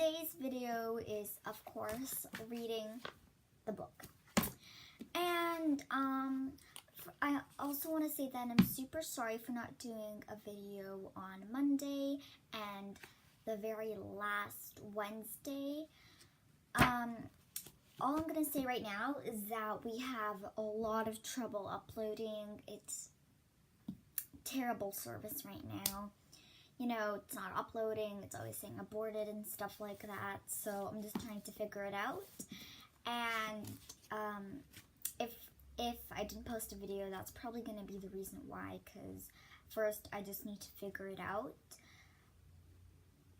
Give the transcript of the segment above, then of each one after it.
Today's video is, of course, reading the book. And I also want to say that I'm super sorry for not doing a video on Monday and the very last Wednesday. All I'm going to say right now is that we have a lot of trouble uploading. It's terrible service right now. You know, it's not uploading, it's always saying aborted and stuff like that, so I'm just trying to figure it out. And if I didn't post a video, that's probably going to be the reason why, because first I just need to figure it out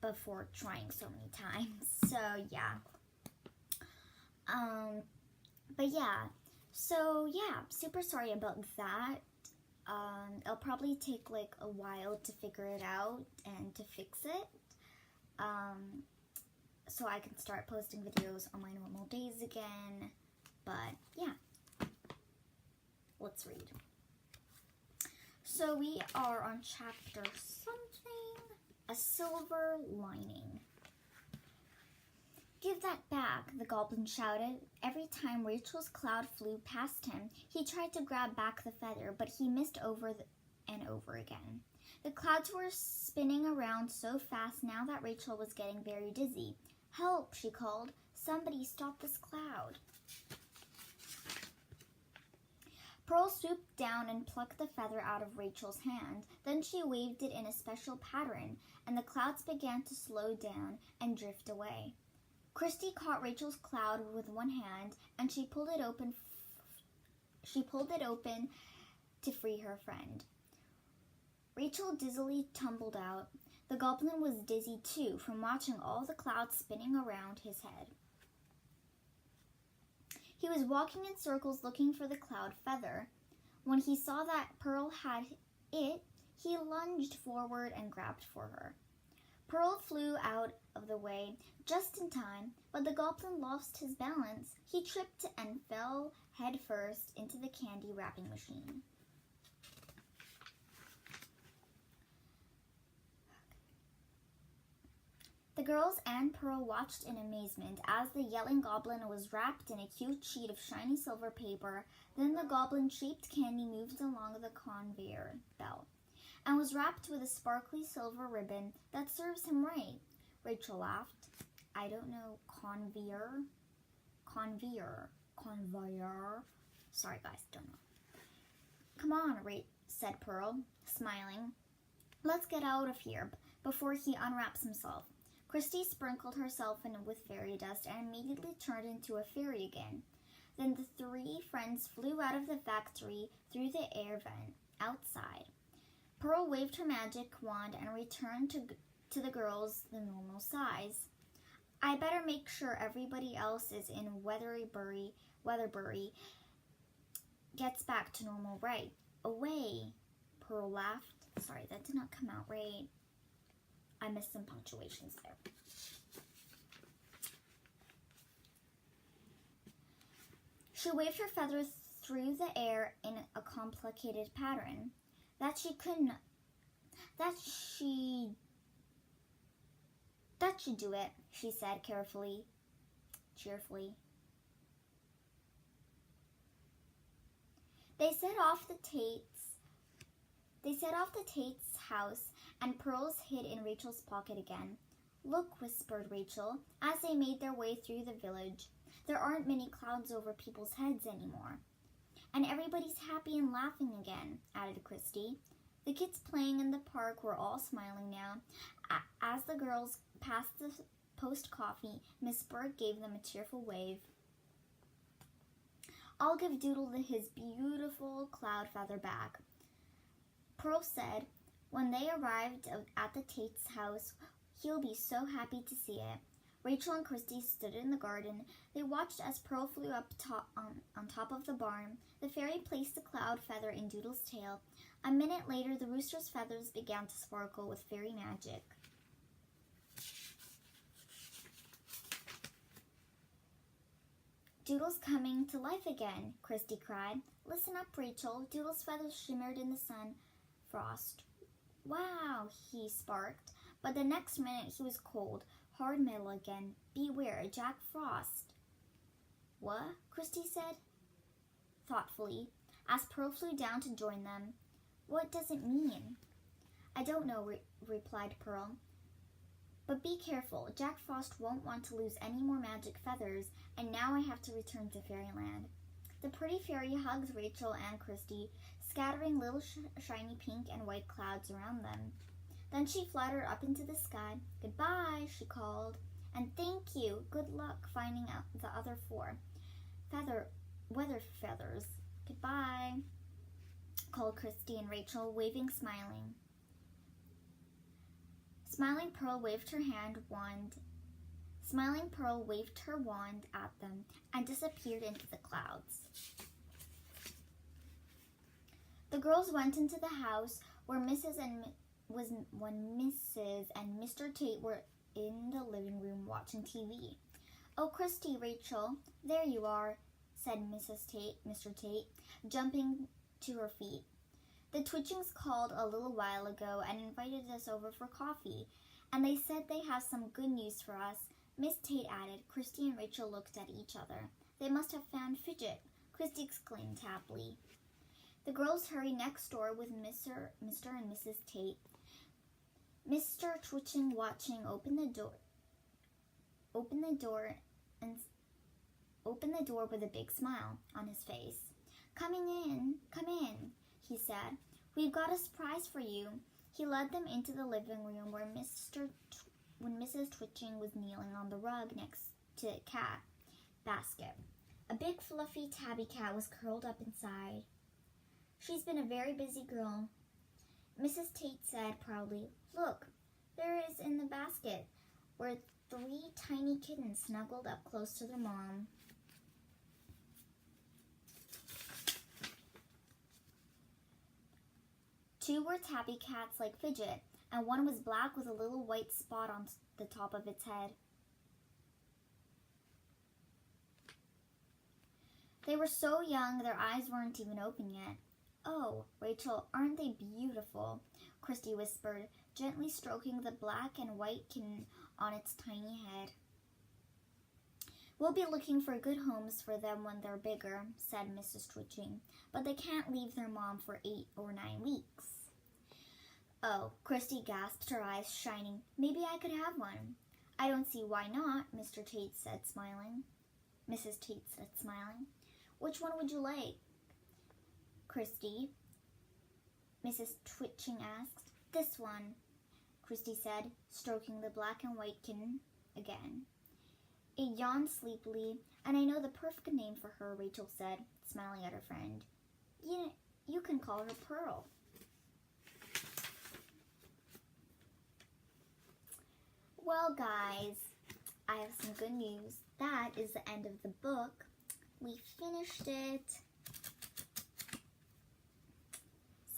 before trying so many times. So yeah. But yeah, so yeah, super sorry about that. It'll probably take like a while to figure it out and to fix it, so I can start posting videos on my normal days again. But yeah, let's read. So we are on chapter something, A Silver Lining. "Give that back," the goblin shouted. Every time Rachel's cloud flew past him, he tried to grab back the feather, but he missed over and over again. The clouds were spinning around so fast now that Rachel was getting very dizzy. "Help," she called. "Somebody stop this cloud." Pearl swooped down and plucked the feather out of Rachel's hand. Then she waved it in a special pattern, and the clouds began to slow down and drift away. Christy caught Rachel's cloud with one hand, and she pulled it open to free her friend. Rachel dizzily tumbled out. The goblin was dizzy too from watching all the clouds spinning around his head. He was walking in circles looking for the cloud feather. When he saw that Pearl had it, he lunged forward and grabbed for her. Pearl flew out of the way just in time, but the goblin lost his balance. He tripped and fell headfirst into the candy wrapping machine. The girls and Pearl watched in amazement as the yelling goblin was wrapped in a cute sheet of shiny silver paper. Then the goblin-shaped candy moved along the conveyor belt and was wrapped with a sparkly silver ribbon that serves him right. Rachel laughed. "I don't know, conveyor. Sorry guys, don't know." "Come on," said Pearl, smiling. "Let's get out of here before he unwraps himself." Christy sprinkled herself in with fairy dust and immediately turned into a fairy again. Then the three friends flew out of the factory through the air vent outside. Pearl waved her magic wand and returned to the girls the normal size. "I better make sure everybody else is in Weatherbury gets back to normal right away." Pearl laughed. Sorry, that did not come out right. I missed some punctuations there. She waved her feathers through the air in a complicated pattern. That should do it," she said cheerfully. They set off the Tate's house, and Pearls hid in Rachel's pocket again. "Look," whispered Rachel, as they made their way through the village. "There aren't many clouds over people's heads anymore. And everybody's happy and laughing again," added Christy. The kids playing in the park were all smiling now. As the girls passed the post coffee, Miss Bird gave them a cheerful wave. "I'll give Doodle his beautiful cloud feather back," Pearl said. When they arrived at the Tate's house, "He'll be so happy to see it." Rachel and Christy stood in the garden. They watched as Pearl flew up on top of the barn. The fairy placed the cloud feather in Doodle's tail. A minute later, the rooster's feathers began to sparkle with fairy magic. "Doodle's coming to life again," Christy cried. "Listen up, Rachel." Doodle's feathers shimmered in the sun frost. "Wow," he sparked, but the next minute he was cold. hard metal again. Beware, Jack Frost. What? Christy said thoughtfully, as Pearl flew down to join them. What does it mean? I don't know, replied Pearl. But be careful. Jack Frost won't want to lose any more magic feathers, and now I have to return to Fairyland. The pretty fairy hugs Rachel and Christy, scattering little shiny pink and white clouds around them. Then she fluttered up into the sky. Goodbye, she called. And thank you. Good luck finding out the other 4 weather feathers. Goodbye, called Christy and Rachel, waving, smiling. Smiling Pearl waved her wand at them and disappeared into the clouds. The girls went into the house where Mrs. and Mr. Tate were in the living room watching TV. Oh, Christy, Rachel, there you are, said Mr. Tate, jumping to her feet. The Twitchings called a little while ago and invited us over for coffee, and they said they have some good news for us. Miss Tate added. Christy and Rachel looked at each other. They must have found Fidget, Christy exclaimed happily. The girls hurried next door with Mr. and Mrs. Tate. Mr. Twitching watching opened the door with a big smile on his face. Come in, he said. We've got a surprise for you. He led them into the living room where Mrs. Twitching was kneeling on the rug next to the cat basket. A big fluffy tabby cat was curled up inside. She's been a very busy girl, Mrs. Tate said proudly. Look, there is in the basket were 3 tiny kittens snuggled up close to their mom. Two were tabby cats like Fidget, and one was black with a little white spot on the top of its head. They were so young their eyes weren't even open yet. Oh, Rachel, aren't they beautiful? Christy whispered, gently stroking the black and white kitten on its tiny head. We'll be looking for good homes for them when they're bigger, said Mrs. Twitching, but they can't leave their mom for 8 or 9 weeks. Oh, Christy gasped, her eyes shining. Maybe I could have one. I don't see why not, Mr. Tate said, smiling. Mrs. Tate said, smiling. Which one would you like, Christy? Mrs. Twitching asked. This one, Christy said, stroking the black and white kitten again. It yawned sleepily, and I know the perfect name for her, Rachel said, smiling at her friend. You can call her Pearl. Well, guys, I have some good news. That is the end of the book. We finished it.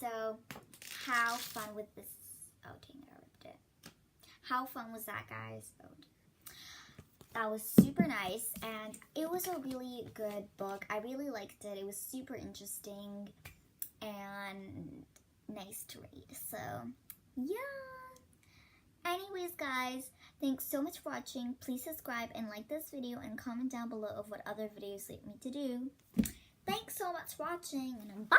So, how fun with this? Oh, dang it, I ripped it. How fun was that, guys? Oh, that was super nice, and it was a really good book. I really liked it. It was super interesting and nice to read. So, yeah. Anyways, guys, thanks so much for watching. Please subscribe and like this video and comment down below of what other videos you'd like me to do. Thanks so much for watching, and bye!